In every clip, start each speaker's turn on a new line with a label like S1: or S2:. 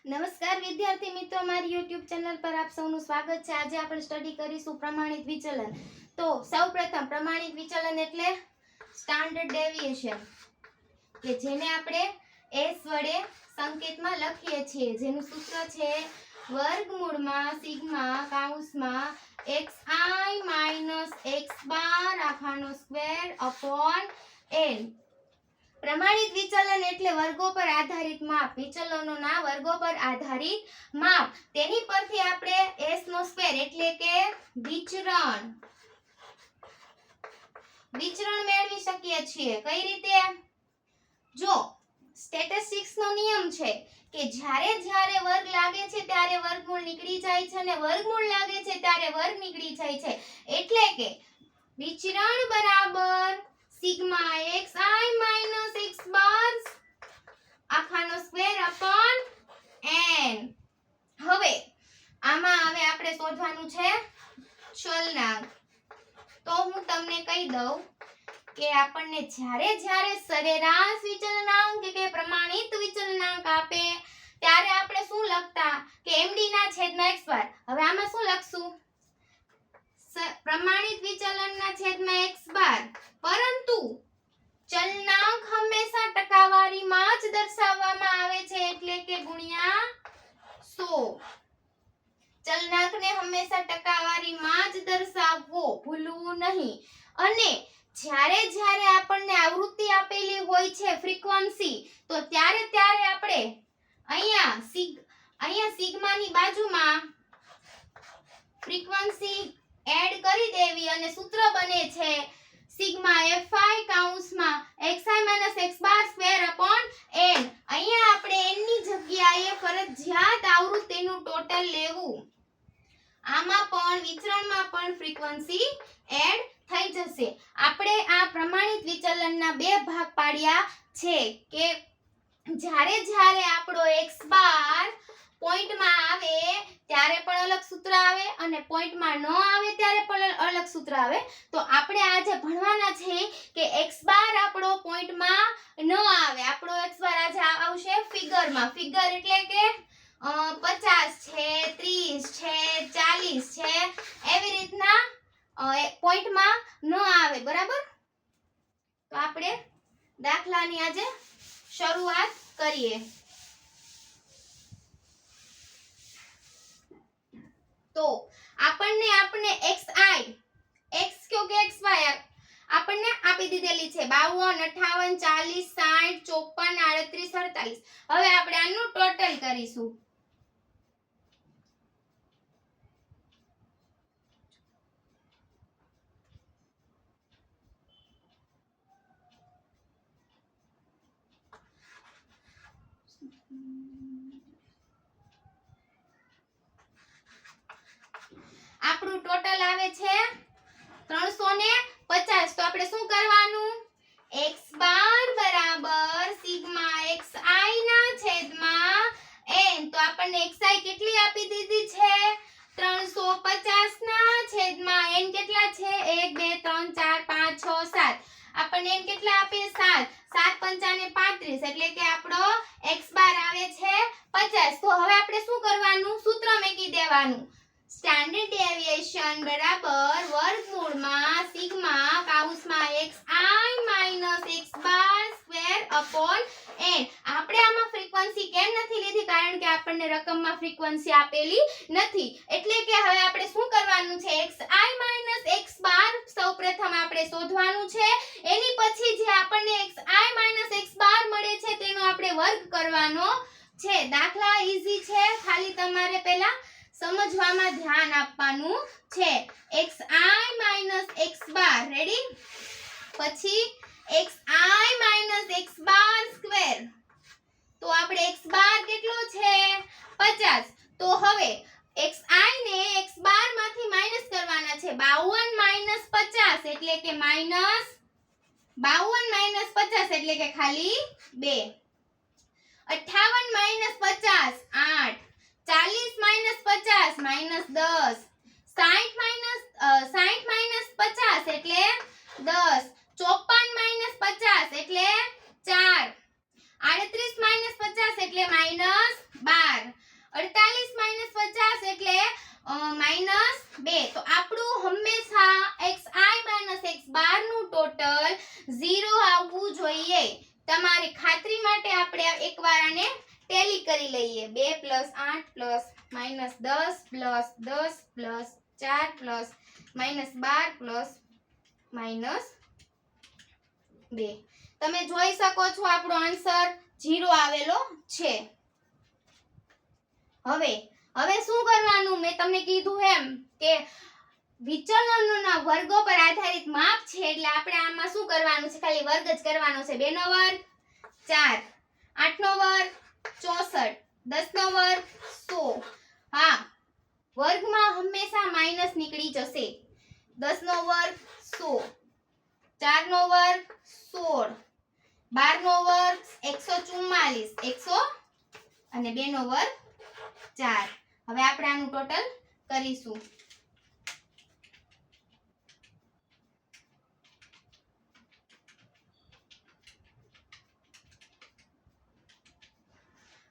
S1: નમસ્કાર વિદ્યાર્થી મિત્રો, મારી YouTube ચેનલ પર આપ સૌનું સ્વાગત છે। આજે આપણે સ્ટડી કરીશું પ્રમાણિત વિચલન। તો સૌપ્રથમ પ્રમાણિત વિચલન એટલે સ્ટાન્ડર્ડ ડેવિએશન કે જેને આપણે s વડે સંકેતમાં લખીએ છીએ, જેનું સૂત્ર છે વર્ગમૂળમાં સિગ્મા કૌંસમાં xi - x બાર આખાનો સ્ક્વેર અપોન n। પ્રમાણિત વિચલન એટલે વર્ગો પર આધારિત માપ, વિચલનોના વર્ગો પર આધારિત માપ। તેની પરથી આપણે s નો સ્ક્વેર એટલે કે વિચરણ મેળવી શકીએ છીએ। કઈ રીતે? જો સ્ટેટિસ્ટિક્સ નો નિયમ છે કે જ્યારે વર્ગ લાગે છે ત્યારે વર્ગમૂળ નીકળી જાય છે અને વર્ગમૂળ લાગે છે ત્યારે વર્ગ નીકળી જાય છે। એટલે કે વિચરણ બરાબર સિગ્મા xi - x બાર આખાનો સ્ક્વેર અપોન n। હવે આપણે શોધવાનું છે ચલનાંક। તો હું તમને કહી દઉં કે આપણને જ્યારે સરેરાશ વિચલનાંક કે પ્રમાણિત વિચલનાંક આપે ત્યારે આપણે શું લખતા કે md ના છેદમાં x બાર। હવે આમાં શું લખશું? પ્રમાણિત વિચલનના છેદમાં x બાર, પરંતુ ચલનાંક હંમેશા ટકાવારીમાં જ દર્શાવવામાં આવે છે, એટલે કે ગુણ્યા 100। ચલનાંકને હંમેશા ટકાવારીમાં જ દર્શાવવો, ભૂલવું નહીં। અને જ્યારે આપણને આવૃત્તિ આપેલી હોય છે ફ્રીક્વન્સી, તો ત્યારે આપણે અહીંયા સિગ્માની બાજુમાં ફ્રીક્વન્સી એડ કરી દેવી અને સૂત્ર બને છે સિગ્મા fi કૌંસમાં xi - x બાર સ્ક્વેર અપોન n। અહીંયા આપણે n ની જગ્યાએ ફરજિયાત આવૃત્તિનું ટોટલ લેવું। આમાં પણ વિચરણમાં પણ ફ્રીક્વન્સી એડ થઈ જશે। આપણે આ પ્રમાણિત વિચલનના બે ભાગ પાડ્યા છે કે જ્યારે આપણો x બાર પોઈન્ટમાં આવે ત્યારે પણ અલગ સૂત્ર આવે અને પોઈન્ટમાં ન આવે ત્યારે પણ અલગ સૂત્ર આવે। તો આપણે આજે ભણવાના છે કે x બાર આપણો પોઈન્ટમાં ન આવે, આપણો x બાર આજે આવશે ફિગરમાં। ફિગર એટલે કે 50 છે, 30 છે, 40 છે, એવી રીતના પોઈન્ટમાં ન આવે, બરાબર? તો આપણે દાખલાની આજે શરૂઆત કરીએ। તો આપણે xi x કયો કે xy આપણને આપી દીધેલી છે 52, 58, 40, 60, 54, 38, 48। હવે આપણે આનું ટોટલ કરીશું। આપણું ટોટલ આવે છે 350। તો આપણે શું કરવાનું? x બાર બરાબર સિગ્મા xi ના છેદમાં n। તો આપણને xi કેટલી આપી દીધી છે? 350 ના છેદમાં n કેટલા છે? 1 2 3 4 5 6 7। આપણને n કેટલા આપે? 7। 7 પંચાને 35, એટલે કે આપણો x બાર આવે છે 50। તો હવે આપણે શું કરવાનું? સૂત્ર મૂકી દેવાનું। સ્ટાન્ડર્ડ ડેવિએશન બરાબર વર્ગમૂળમાં સિગ્મા કૌંસમાં xi - x બાર સ્ક્વેર અપોન n। આપણે આમાં ફ્રીક્વન્સી કેમ નથી લીધી? કારણ કે આપણને રકમમાં ફ્રીક્વન્સી આપેલી નથી। એટલે કે હવે આપણે શું કરવાનું છે? xi - x બાર સૌપ્રથમ આપણે શોધવાનું છે। એની પછી જે આપણને xi - x બાર મળે છે તેનો આપણે વર્ગ કરવાનો છે। દાખલા ઈઝી છે, ખાલી તમારે પહેલા સમજવામાં ધ્યાન આપવાનું છે। xi - x બાર, રેડી? પછી xi - x બાર સ્ક્વેર। તો આપણે x બાર કેટલો છે? 50। તો હવે xi ને x બાર માંથી માઈનસ કરવાના છે। 52 - 50 એટલે કે -52 - 50 એટલે કે ખાલી 2। 58 - 50 8। 40 - 50 -10। 60 - 50 એટલે 10। 54 - 50 એટલે 4। 38 - 50 એટલે -12। આપેલી કરી લઈએ 2 + 8 + -10 + 10 + 4 + -12 + -2 તમે જોઈ શકો છો આપણો આન્સર 0 આવેલો છે. હવે શું કરવાનું મેં તમને કીધું એમ કે વિચલનોના વર્ગો પર આધારિત માપ છે એટલે આપણે આમાં શું કરવાનું છે ખાલી વર્ગ જ કરવાનો છે 2 નો વર્ગ 4 8 નો વર્ગ 64 10 નો વર્ગ 100 હા વર્ગમાં હંમેશા માઈનસ નીકળી જશે 10 નો વર્ગ 100 4 નો વર્ગ 16 12 નો વર્ગ 144 100 અને 2 નો વર્ગ 4 હવે આપણે આનું ટોટલ કરીશું.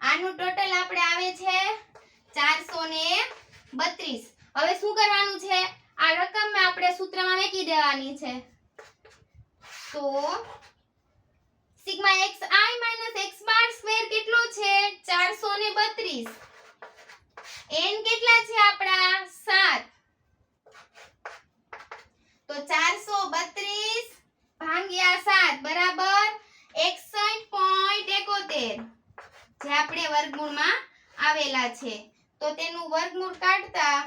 S1: આનું ટોટલ આપણે આવે છે 432. હવે શું કરવાનું છે આ રકમ આપણે સૂત્રમાં મૂકી દેવાની છે. તો સિગ્મા xi - x બાર સ્ક્વેર કેટલો છે 432. n કેટલા છે આપડા 7 તો 432 ભાગ્યા 7 બરાબર 61.71 જે આપણે વર્ગમૂળમાં આવેલા છે તો તેનું વર્ગમૂળ કાઢતા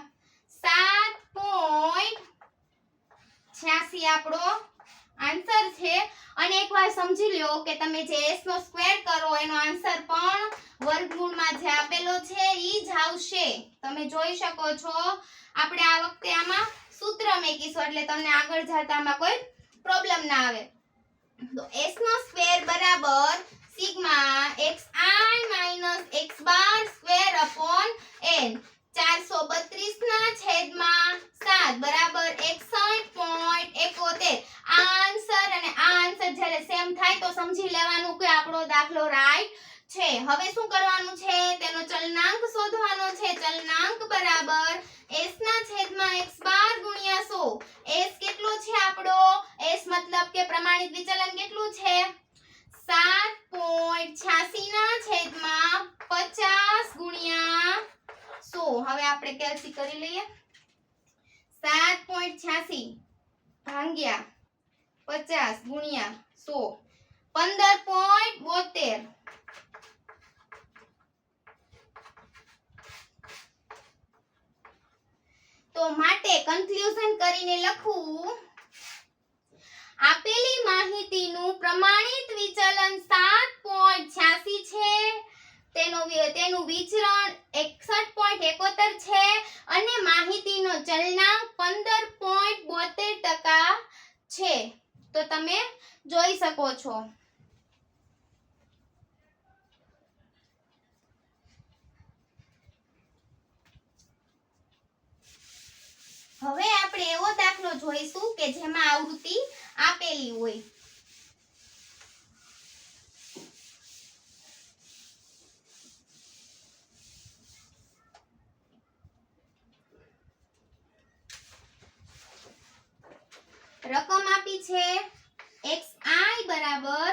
S1: 7.86 આપણો આન્સર છે. અને એકવાર સમજી લ્યો કે તમે જે s નો સ્ક્વેર કરો એનો આન્સર પણ વર્ગમૂળમાં જે આપેલો છે ઈ જ આવશે. તમે જોઈ શકો છો આપણે આ વખતે આમાં સૂત્ર મૂકીશું એટલે તમને આગળ જતા આમાં કોઈ પ્રોબ્લેમ ના આવે. તો s નો સ્ક્વેર બરાબર સિગ્મા xi - x બાર સ્ક્વેર અપોન n 432 ના છેદમાં 7 બરાબર 61.71. આ આન્સર અને આ આન્સર જ્યારે સેમ થાય તો સમજી લેવાનું કે આપણો દાખલો રાઈટ છે. હવે શું કરવાનું છે તેનો ચલનાંક શોધવાનો છે. ચલનાંક બરાબર s ના છેદમાં x બાર ગુણ્યા 100. s કેટલો છે આપણો s મતલબ કે પ્રમાણિત વિચલન કેટલું છે 7.86 ના છેદમાં 50 ગુણ્યા 100. હવે આપણે કેલ્સી કરી લઈએ 7.86 ભાગ્યા 50 ગુણ્યા 100 15.72. તો માટે કન્ક્લુઝન કરીને લખવું આપેલી માહિતીનું પ્રમાણિત વિચલન 7.86 છે તેનું વિચરણ 61.71 છે અને માહિતીનો ચલનાંક 15.72% છે. તો તમે જોઈ શકો છો. હવે આપણે એવો દાખલો જોઈશું કે જેમાં આવૃત્તિ આપેલી હોય. રકમ આપી છે xi બરાબર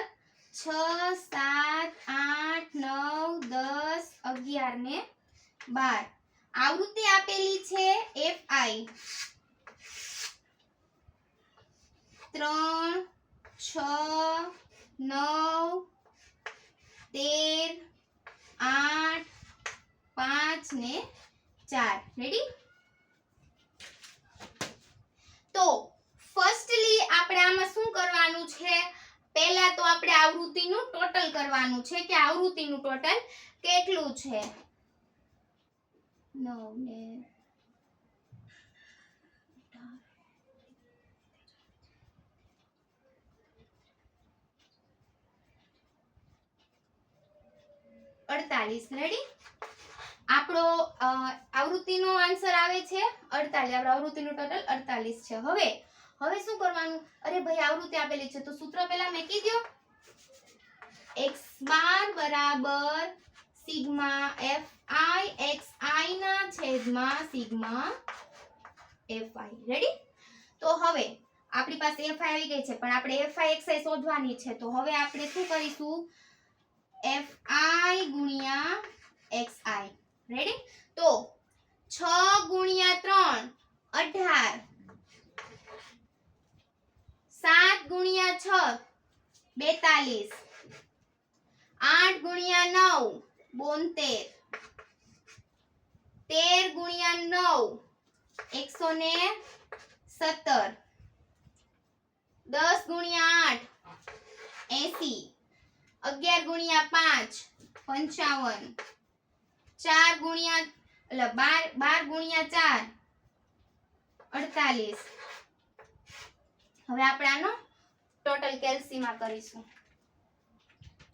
S1: 6 7 8 9 10 11 ને 12. આવૃત્તિ આપેલી છે fi 3 6 9 13 8 5 ને 4. રેડી. તો ફર્સ્ટલી આપણે આમાં શું કરવાનું છે પહેલા તો આપણે આવૃત્તિનું ટોટલ કરવાનું છે કે આવૃત્તિનું ટોટલ કેટલું છે 9 ને 48. રેડી. આપણો આવૃત્તિનો આન્સર આવે છે 48. આપણો આવૃત્તિનું ટોટલ 48 છે. હવે શું કરવાનું અરે ભાઈ આવૃત્તિ આપેલી છે તો સૂત્ર પહેલા મૂકી દો x બાર બરાબર સિગ્મા fi xi ના છેદમાં સિગ્મા fi. રેડી. તો હવે આપણી પાસે fi આવી ગઈ છે પણ આપણે fi xi શોધવાની છે તો હવે આપણે શું કરીશું fi ગુણ્યા xi. રેડી? તો 6 ગુણ્યા 3 18, 7 ગુણ્યા 6 42, 8 ગુણ્યા 9 72, 13 ગુણ્યા 9 117, 10 ગુણ્યા 8 80, 11 ગુણ્યા 5 55, 4 ગુણ્યા 12 ગુણ્યા 4 48. હવે આપણે આનો ટોટલ કેલ્સીમાં કરીશું.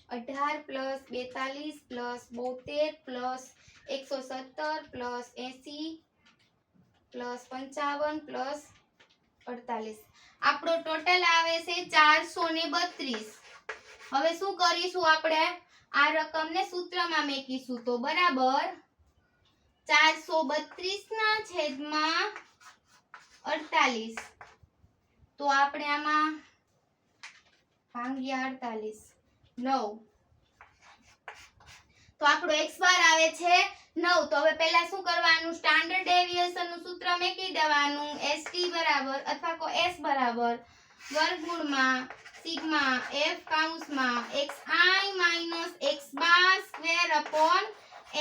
S1: 18 plus 42 plus 72 plus 117 plus 80 plus 55 plus 48. આપણો ટોટલ આવે છે 432. હવે શું કરીશું આપણે? આ રકમને સૂત્રમાં મૂકીશું. તો બરાબર 432 ના છેદમાં 48. તો આપણે આમાં ભાગ્યા 48 9. તો આપણો x બાર આવે છે 9. તો હવે પહેલા શું કરવાનું? સ્ટાન્ડર્ડ ડેવિએશન નું સૂત્ર મૂકી દેવાનું. st બરાબર અથવા કો s બરાબર વર્ગમૂળમાં સિગ્મા f કૌંસમાં xi - x બાર સ્ક્વેર અપોન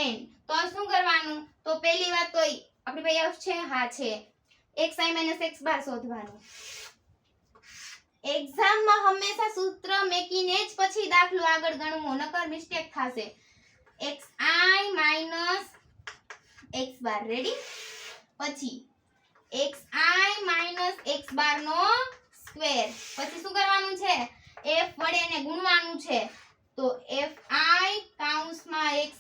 S1: n. તો શું કરવાનું? તો પહેલી વાત તો આપણી પાસે f છે. હા છે. xi - x બાર શોધવાનું. એક્ઝામમાં હંમેશા સૂત્ર મેકીને જ પછી દાખલો આગળ ગણવો, નકર મિસ્ટેક થશે. xi - x બાર. રેડી? પછી xi - x બાર નો સ્ક્વેર. પછી શું કરવાનું છે? f વડે એને ગુણવાનું છે. તો fi કૌંસમાં xi -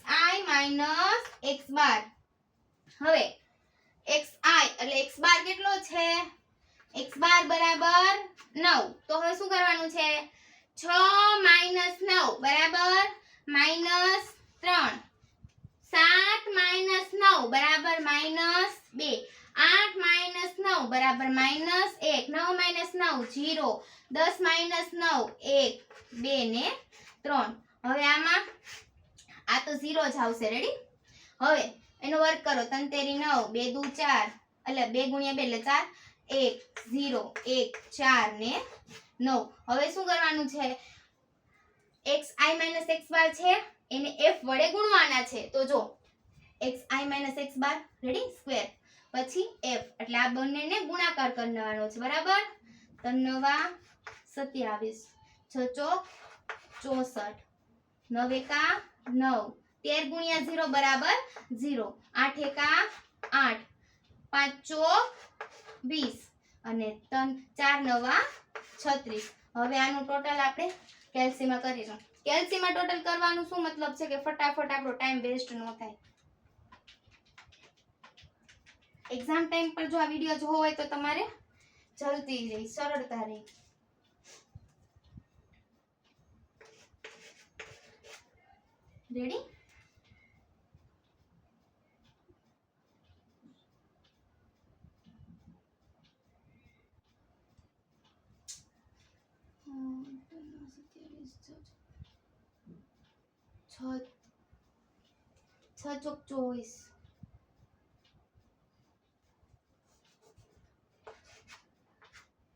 S1: x બાર. હવે xi એટલે x બાર કેટલો છે? x બાર બરાબર 9. તો હવે શું કરવાનું છે? 6 - 9 બરાબર -3, 7 - 9 બરાબર -2, 8 - 9 બરાબર -1, 9 - 9 0, 10 - 9 1, 2 ને 3. હવે આમાં આ તો 0 જ આવશે. રેડી? હવે એનો વર્ગ કરો. 3 તેરી 9, 2 દુ 4 એટલે 2 ગુણ્યા 2 એટલે 4, 1 0 1 4 ને 9. હવે શું કરવાનું છે? xi - x બાર છે એને f વડે ગુણવાના છે. તો જો xi - x બાર. રેડી? સ્ક્વેર. પછી f એટલે આ બંનેને ગુણાકાર કરવાનો છે. બરાબર? 3 નવા 27, 6 ચોક 64, 9 એકા 9, 13 ગુણ્યા 0 બરાબર 0, 8 એકા 8, 5 ચોક 20 અને 4 નવા 36. હવે આનું ટોટલ આપણે કેલ્સીમાં કરીશું. કેલ્સીમાં ટોટલ કરવાનું શું મતલબ છે કે ફટાફટ આપણો ટાઈમ વેસ્ટ ન થાય. એક્ઝામ ટાઈમ પર જો આ વિડિયો જોવો હોય તો તમારે જલ્દી રહી, સરળતા રહી. રેડી? છ ચોક 24.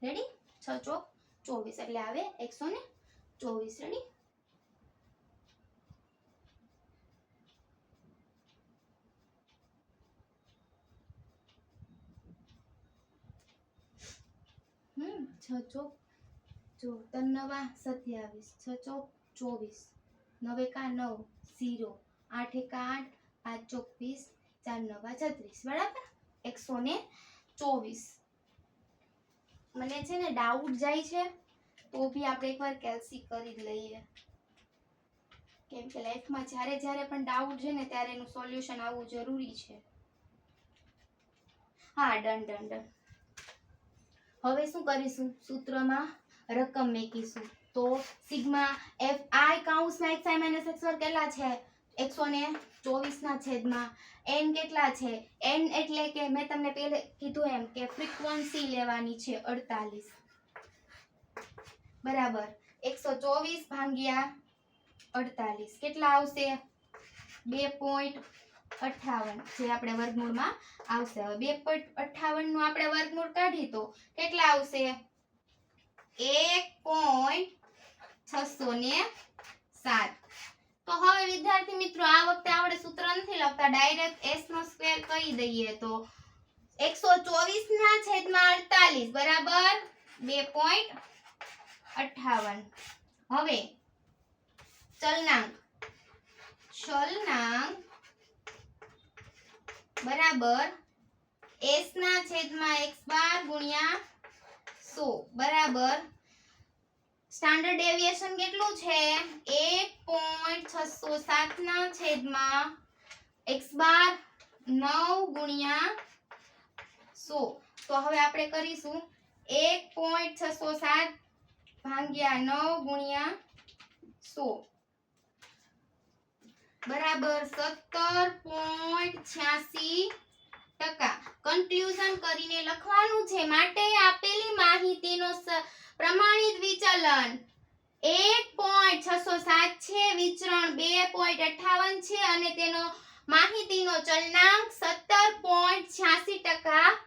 S1: રેડી? 6 ચોક 24 એટલે આવે 124. રેડી? છ ચોક 3 નવા 27, 6 ચોક 24, 9 એકા 9 0, 8 એકા 8, 5 ચોક 20, 4 નવા 36. બરાબર? 124. મને છે ને ડાઉટ જાય છે તો બી આપણે એકવાર કેલ્સી કરી જ લઈએ, કેમ કે લાઈફમાં જ્યારે પણ ડાઉટ છે ને ત્યારે એનું સોલ્યુશન આવવું જરૂરી છે. હા, ડન. હવે શું કરીશું? સૂત્રમાં રકમ મેકીશું. તો સિગ્મા fi કૌંસમાં xi - x વર્ગ કેટલા છે? 124 ના છેદમાં n કેટલા છે? n એટલે કે મેં તમને પહેલે કીધું એમ કે ફ્રીક્વન્સી લેવાની છે 48. બરાબર 124 ભાગ્યા 48 કેટલા આવશે 2.58 જે આપણે વર્ગમૂળમાં આવશે હવે 2.58 નું આપણે વર્ગમૂળ કાઢી તો કેટલા આવશે 1.607 તો હવે વિદ્યાર્થી મિત્રો આ વખતે આપણે સૂત્ર નથી લખતા ડાયરેક્ટ s નો સ્ક્વેર કહી દઈએ તો 124 ના છેદમાં 48 બરાબર 2.58 હવે ચલનાંક બરાબર s ના છેદમાં x બાર ગુણ્યા 100 બરાબર સ્ટાન્ડર્ડ ડેવિએશન કેટલું છે 1.607 ના છેદમાં x બાર 9 ગુણ્યા 100 તો હવે આપણે કરીશું 1.607 ભાગ્યા 9 ગુણ્યા 100 બરાબર 17.86% કન્ક્લુઝન કરીને લખવાનું છે માટે આપેલી માહિતીનો પ્રમાણિત વિચલન 1.607 છે વિચરણ 2.58 છે અને તેનો માહિતીનો ચલનાંક 17.86%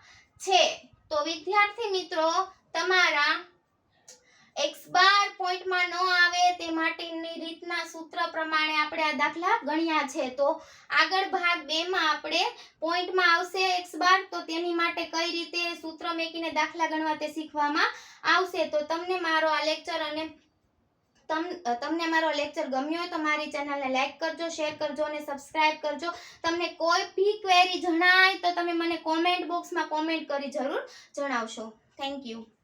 S1: છે તો વિદ્યાર્થી મિત્રો તમારા x બાર પોઈન્ટમાં ન આવે તે માટેની રીતના સૂત્ર પ્રમાણે આપણે આ દાખલા ગણ્યા છે તો આગળ ભાગ 2 માં આપણે પોઈન્ટમાં આવશે x બાર તો તેની માટે કઈ રીતે સૂત્ર મેકીને દાખલા ગણવા તે શીખવામાં આવશે તો તમને મારો આ લેક્ચર અને તમને મારો લેક્ચર ગમ્યો હોય તો મારી ચેનલને લાઈક કરજો શેર કરજો અને સબસ્ક્રાઇબ કરજો તમને કોઈ ભી ક્વેરી જણાય તો તમે મને કોમેન્ટ બોક્સમાં કોમેન્ટ કરી જરૂર જણાવશો થેન્ક યુ